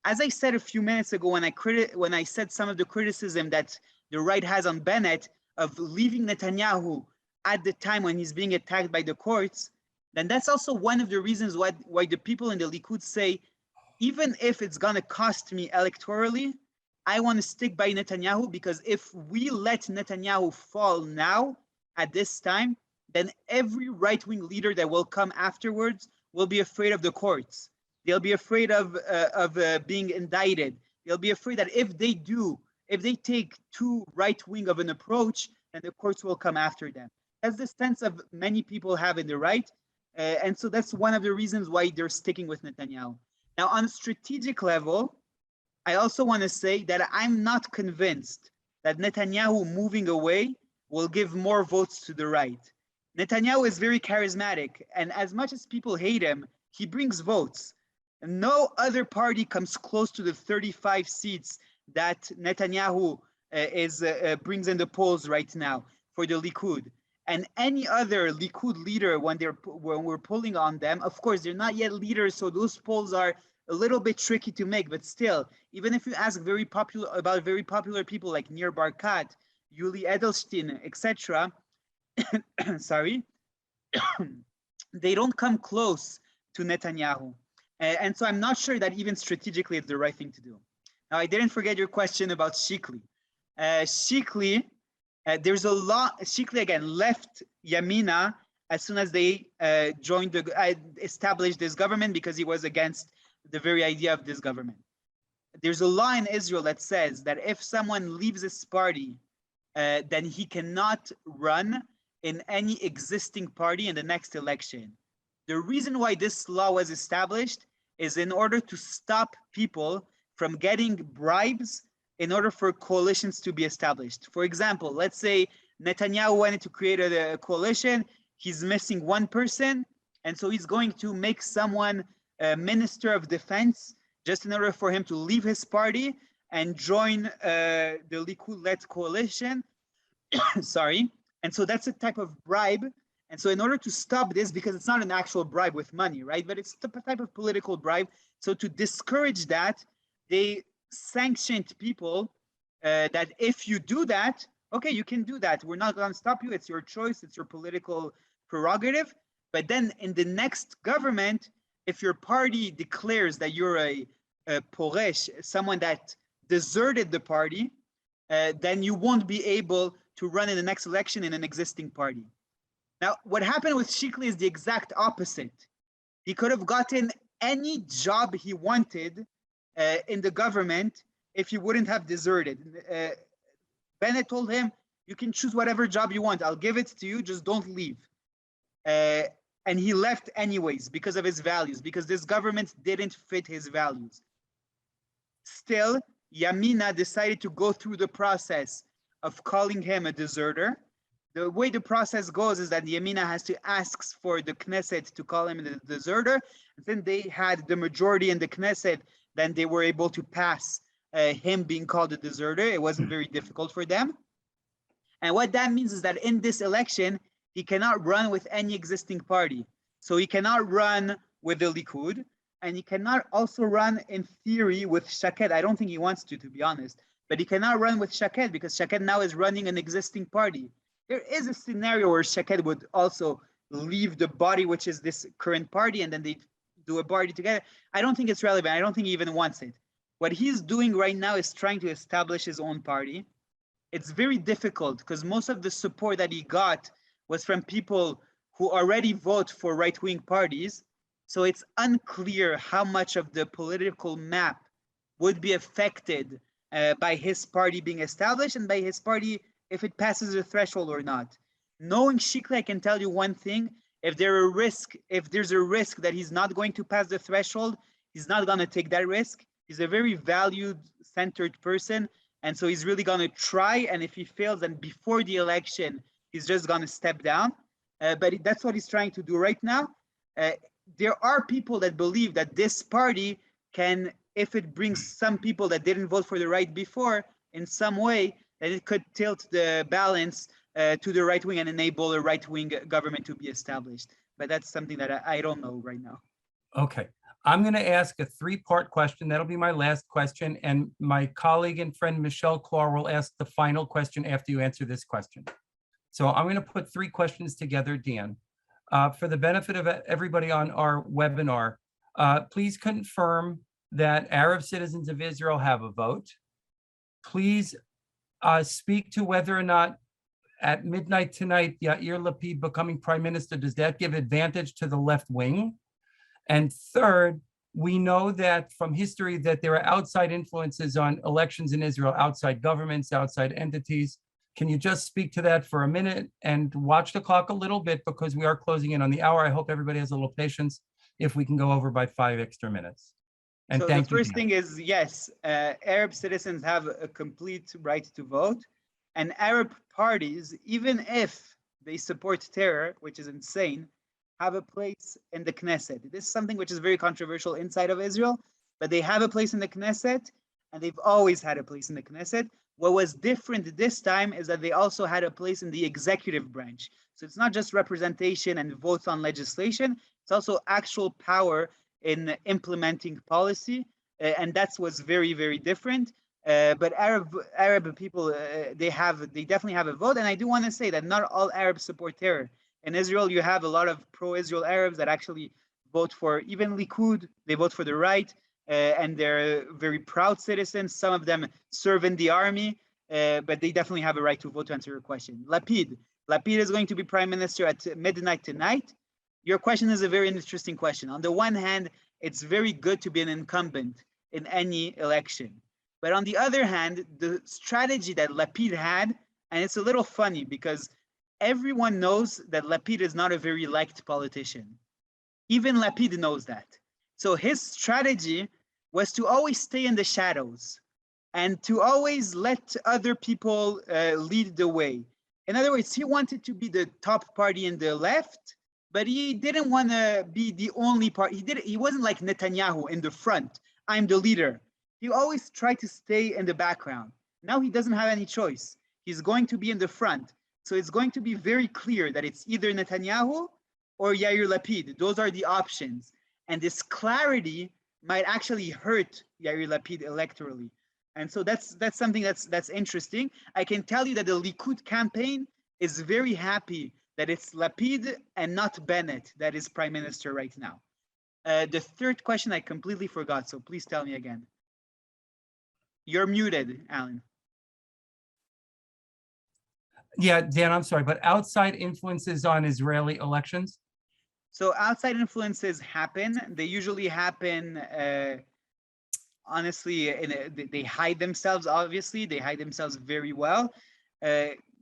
As I said a few minutes ago, when I said some of the criticism that the right has on Bennett of leaving Netanyahu at the time when he's being attacked by the courts, then that's also one of the reasons why the people in the Likud say, even if it's going to cost me electorally, I want to stick by Netanyahu, because if we let Netanyahu fall now at this time, then every right-wing leader that will come afterwards will be afraid of the courts. They'll be afraid of being indicted. They'll be afraid that if they take too right-wing of an approach, then the courts will come after them. That's the sense of many people have in the right. And so that's one of the reasons why they're sticking with Netanyahu. Now, on a strategic level, I also want to say that I'm not convinced that Netanyahu moving away will give more votes to the right. Netanyahu is very charismatic, and as much as people hate him, he brings votes. No other party comes close to the 35 seats that Netanyahu brings in the polls right now for the Likud. And any other Likud leader, when we're polling on them, of course, they're not yet leaders, so those polls are a little bit tricky to make. But still, even if you ask very popular people like Nir Barkat, Yuli Edelstein, etc., sorry, they don't come close to Netanyahu. And so I'm not sure that even strategically it's the right thing to do. Now, I didn't forget your question about Shikley. Shikley, there's a lot. Shikley again left Yamina as soon as they established this government, because he was against the very idea of this government. There's a law in Israel that says that if someone leaves this party, then he cannot run in any existing party in the next election. The reason why this law was established is in order to stop people from getting bribes in order for coalitions to be established. For example, let's say Netanyahu wanted to create a coalition, he's missing one person, and so he's going to make someone a minister of defense just in order for him to leave his party and join the Likud-led coalition. Sorry. And so that's a type of bribe. And so in order to stop this, because it's not an actual bribe with money, right? But it's a type of political bribe. So to discourage that, they sanctioned people that if you do that, okay, you can do that. We're not going to stop you. It's your choice. It's your political prerogative. But then in the next government, if your party declares that you're a poresh, someone that deserted the party, then you won't be able to run in the next election in an existing party. Now, what happened with Shikley is the exact opposite. He could have gotten any job he wanted in the government if he wouldn't have deserted. Bennett told him, you can choose whatever job you want. I'll give it to you, just don't leave. And he left anyways because of his values, because this government didn't fit his values. Still, Yamina decided to go through the process of calling him a deserter. The way the process goes is that Yamina has to ask for the Knesset to call him a deserter. And then they had the majority in the Knesset, then they were able to pass him being called a deserter. It wasn't very difficult for them. And what that means is that in this election, he cannot run with any existing party. So he cannot run with the Likud, and he cannot also run in theory with Shaked. I don't think he wants to be honest, but he cannot run with Shaked because Shaked now is running an existing party. There is a scenario where Shaked would also leave the body, which is this current party, and then they do a party together. I don't think it's relevant. I don't think he even wants it. What he's doing right now is trying to establish his own party. It's very difficult because most of the support that he got was from people who already vote for right-wing parties. So it's unclear how much of the political map would be affected by his party being established and by his party if it passes the threshold or not. Knowing Shikley, I can tell you one thing: if there's a risk that he's not going to pass the threshold, he's not going to take that risk. He's a very valued-centered person, and so he's really going to try. And if he fails, then before the election, he's just going to step down. But that's what he's trying to do right now. There are people that believe that this party can, if it brings some people that didn't vote for the right before, in some way, that it could tilt the balance to the right wing and enable a right-wing government to be established. But that's something that I don't know right now. Okay, I'm going to ask a three-part question. That'll be my last question. And my colleague and friend, Michelle Clark, will ask the final question after you answer this question. So I'm going to put three questions together, Dan. For the benefit of everybody on our webinar, please confirm that Arab citizens of Israel have a vote. Please speak to whether or not at midnight tonight, Yair Lapid becoming prime minister, does that give advantage to the left wing? And third, we know that from history that there are outside influences on elections in Israel, outside governments, outside entities. Can you just speak to that for a minute and watch the clock a little bit because we are closing in on the hour. I hope everybody has a little patience if we can go over by 5 extra minutes. And so thank the first you, thing is, yes, Arab citizens have a complete right to vote. And Arab parties, even if they support terror, which is insane, have a place in the Knesset. This is something which is very controversial inside of Israel, but they have a place in the Knesset, and they've always had a place in the Knesset. What was different this time is that they also had a place in the executive branch. So it's not just representation and votes on legislation, it's also actual power in implementing policy. And that's what's very, very different. But Arab people, they definitely have a vote. And I do want to say that not all Arabs support terror. In Israel, you have a lot of pro-Israel Arabs that actually vote for even Likud. They vote for the right. And they're very proud citizens. Some of them serve in the army, but they definitely have a right to vote, to answer your question. Lapid is going to be prime minister at midnight tonight. Your question is a very interesting question. On the one hand, it's very good to be an incumbent in any election. But on the other hand, the strategy that Lapid had, and it's a little funny because everyone knows that Lapid is not a very liked politician. Even Lapid knows that. So his strategy was to always stay in the shadows and to always let other people lead the way. In other words, he wanted to be the top party in the left, but he didn't want to be the only party. He wasn't like Netanyahu in the front. I'm the leader. He always tried to stay in the background. Now he doesn't have any choice. He's going to be in the front. So it's going to be very clear that it's either Netanyahu or Yair Lapid. Those are the options. And this clarity might actually hurt Yair Lapid electorally. And so that's something that's interesting. I can tell you that the Likud campaign is very happy that it's Lapid and not Bennett that is prime minister right now. The third question I completely forgot, so please tell me again. You're muted, Alan. Yeah, Dan, I'm sorry, but outside influences on Israeli elections? So outside influences happen. They usually happen, honestly, they hide themselves, obviously. They hide themselves very well.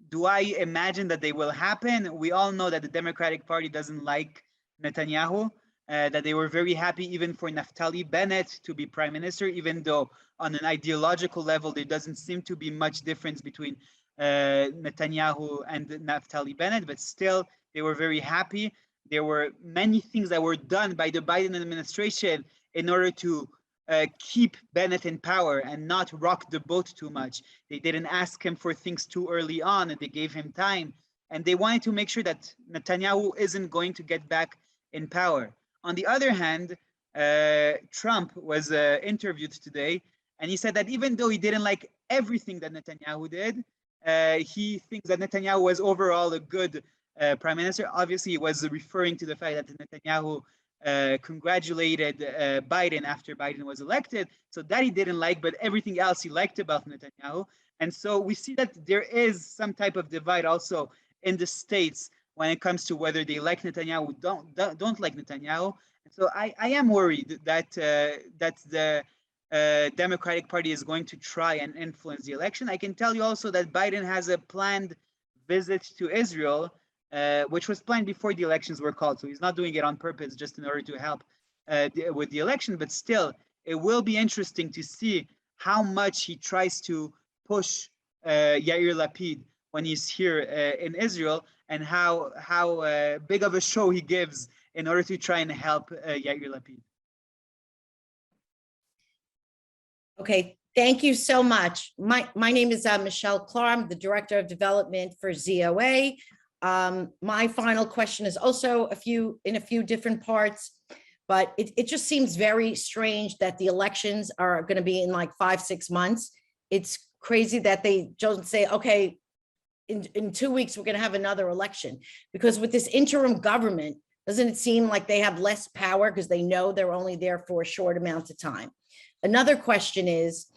Do I imagine that they will happen? We all know that the Democratic Party doesn't like Netanyahu, that they were very happy even for Naftali Bennett to be prime minister, even though on an ideological level, there doesn't seem to be much difference between Netanyahu and Naftali Bennett, but still they were very happy. There were many things that were done by the Biden administration in order to keep Bennett in power and not rock the boat too much. They didn't ask him for things too early on, and they gave him time. And they wanted to make sure that Netanyahu isn't going to get back in power. On the other hand, Trump was interviewed today, and he said that even though he didn't like everything that Netanyahu did, he thinks that Netanyahu was overall a good prime minister. Obviously, he was referring to the fact that Netanyahu congratulated Biden after Biden was elected. So that he didn't like, but everything else he liked about Netanyahu. And so we see that there is some type of divide also in the states when it comes to whether they like Netanyahu, don't like Netanyahu. And so I am worried that that the Democratic Party is going to try and influence the election. I can tell you also that Biden has a planned visit to Israel, which was planned before the elections were called. So he's not doing it on purpose just in order to help with the election. But still, it will be interesting to see how much he tries to push Yair Lapid when he's here in Israel, and how big of a show he gives in order to try and help Yair Lapid. Okay, thank you so much. My name is Michelle Clark. I'm the Director of Development for ZOA. My final question is also in a few different parts, but it just seems very strange that the elections are going to be in like 5-6 months. It's crazy that they don't say, okay, in 2 weeks, we're going to have another election, because with this interim government, doesn't it seem like they have less power because they know they're only there for a short amount of time? Another question is,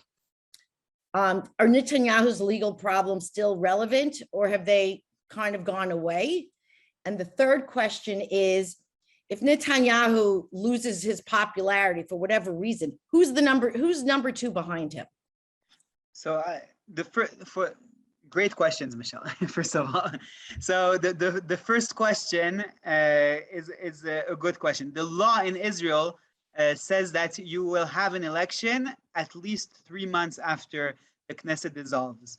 are Netanyahu's legal problems still relevant, or have they kind of gone away? And the third question is, if Netanyahu loses his popularity for whatever reason, who's number two behind him? So great questions, Michelle, first of all. So the first question is a good question. The law in Israel says that you will have an election at least 3 months after the Knesset dissolves.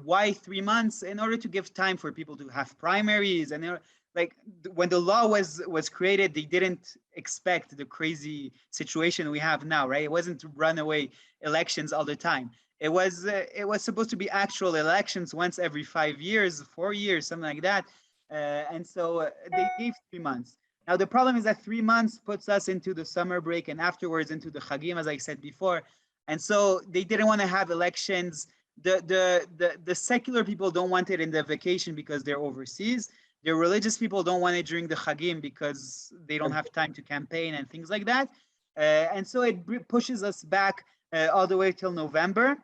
Why 3 months? In order to give time for people to have primaries. And like when the law was created, they didn't expect the crazy situation we have now, right? It wasn't runaway elections all the time. It was supposed to be actual elections once every 5 years, 4 years, something like that. And so they gave 3 months. Now, the problem is that 3 months puts us into the summer break and afterwards into the Chagim, as I said before. And so they didn't want to have elections. The secular people don't want it in the vacation because they're overseas. The religious people don't want it during the Chagim because they don't have time to campaign and things like that. And so it pushes us back all the way till November.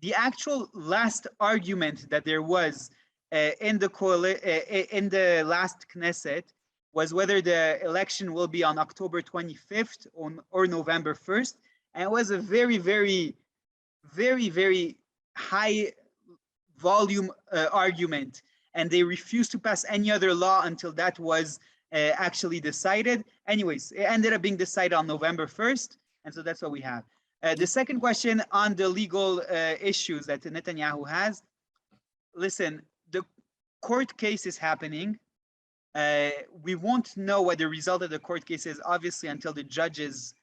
The actual last argument that there was in the last Knesset was whether the election will be on October 25th or November 1st. And it was a very, very, very, very high volume argument. And they refused to pass any other law until that was actually decided. anyways, it ended up being decided on November 1st. And so that's what we have. The second question on the legal issues that Netanyahu has. Listen, the court case is happening. We won't know what the result of the court case is, obviously, until the judges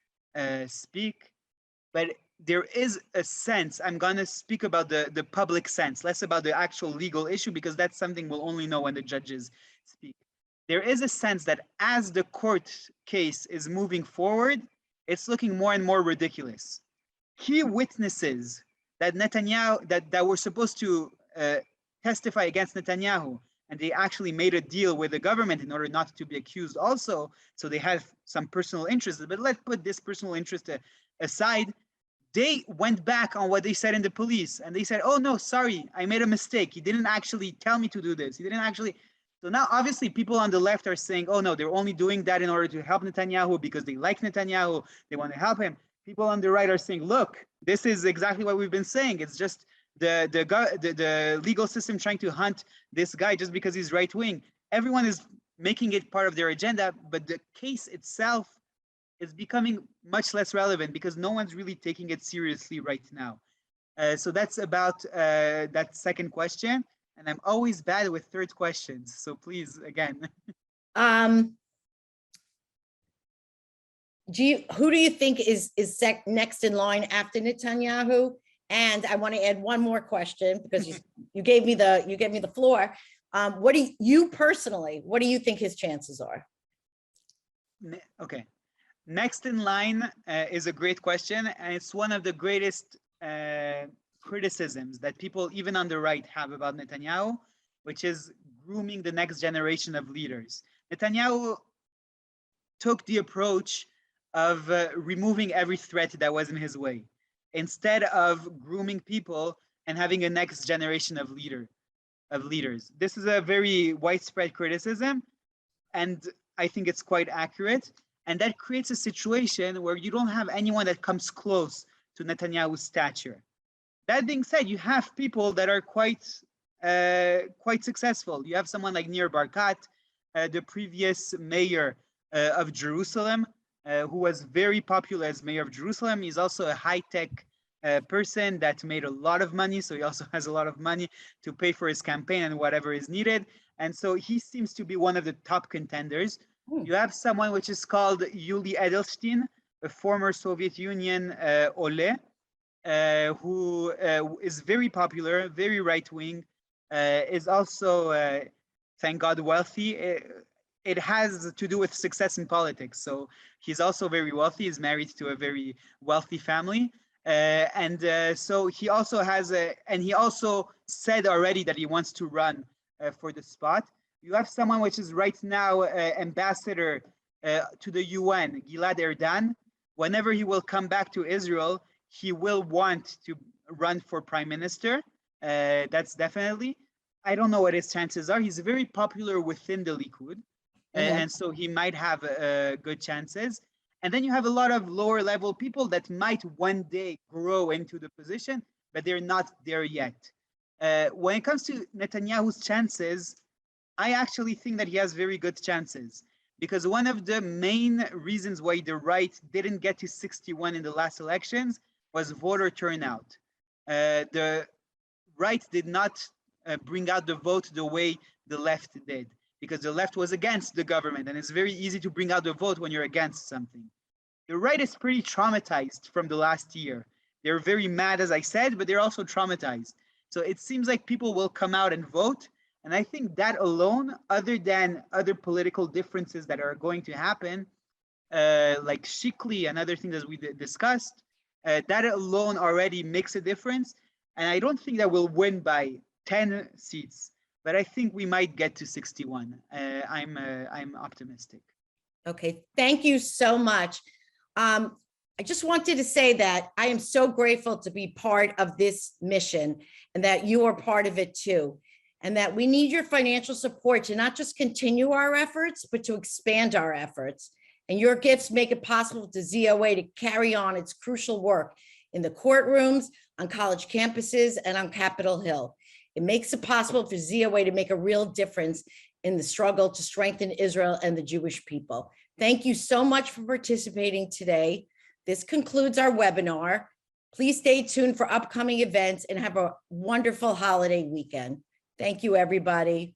speak. But there is a sense, I'm going to speak about the public sense, less about the actual legal issue, because that's something we'll only know when the judges speak. There is a sense that as the court case is moving forward, it's looking more and more ridiculous. Key witnesses that Netanyahu, that were supposed to testify against Netanyahu, and they actually made a deal with the government in order not to be accused also, so they have some personal interest. But let's put this personal interest aside. They went back on what they said in the police, and they said, oh no, sorry, I made a mistake. He didn't actually tell me to do this. He didn't actually. So now obviously people on the left are saying, oh no, they're only doing that in order to help Netanyahu because they like Netanyahu, they want to help him. People on the right are saying, look, this is exactly what we've been saying. It's just the legal system trying to hunt this guy just because he's right wing. Everyone is making it part of their agenda, but the case itself is becoming much less relevant because no one's really taking it seriously right now. So that's about that second question. And I'm always bad with third questions. So please, again. Who do you think is next in line after Netanyahu? And I want to add one more question because you gave me the floor. What do you personally, what do you think his chances are? Okay. Next in line is a great question, and it's one of the greatest criticisms that people, even on the right, have about Netanyahu, which is grooming the next generation of leaders. Netanyahu took the approach of removing every threat that was in his way, instead of grooming people and having a next generation of leaders. This is a very widespread criticism, and I think it's quite accurate. And that creates a situation where you don't have anyone that comes close to Netanyahu's stature. That being said, you have people that are quite successful. You have someone like Nir Barkat, the previous mayor of Jerusalem, who was very popular as mayor of Jerusalem. He's also a high-tech person that made a lot of money, so he also has a lot of money to pay for his campaign and whatever is needed. And so he seems to be one of the top contenders. You have someone which is called Yuli Edelstein, a former Soviet Union Ole, who is very popular, very right-wing, is also, thank God, wealthy. It has to do with success in politics. So he's also very wealthy. He's married to a very wealthy family. So he also has and he also said already that he wants to run for the spot. You have someone which is right now ambassador to the UN, Gilad Erdan. Whenever he will come back to Israel, he will want to run for prime minister. That's definitely. I don't know what his chances are. He's very popular within the Likud. And so he might have good chances. And then you have a lot of lower level people that might one day grow into the position, but they're not there yet. When it comes to Netanyahu's chances, I actually think that he has very good chances, because one of the main reasons why the right didn't get to 61 in the last elections was voter turnout. The right did not bring out the vote the way the left did, because the left was against the government, and it's very easy to bring out the vote when you're against something. The right is pretty traumatized from the last year. They're very mad, as I said, but they're also traumatized. So it seems like people will come out and vote. And I think that alone, other than other political differences that are going to happen, like Shikley and other things as we discussed, that alone already makes a difference. And I don't think that we'll win by 10 seats, but I think we might get to 61. I'm optimistic. Okay, thank you so much. I just wanted to say that I am so grateful to be part of this mission and that you are part of it too. And that we need your financial support to not just continue our efforts, but to expand our efforts. And your gifts make it possible to ZOA to carry on its crucial work in the courtrooms, on college campuses, and on Capitol Hill. It makes it possible for ZOA to make a real difference in the struggle to strengthen Israel and the Jewish people. Thank you so much for participating today. This concludes our webinar. Please stay tuned for upcoming events and have a wonderful holiday weekend. Thank you, everybody.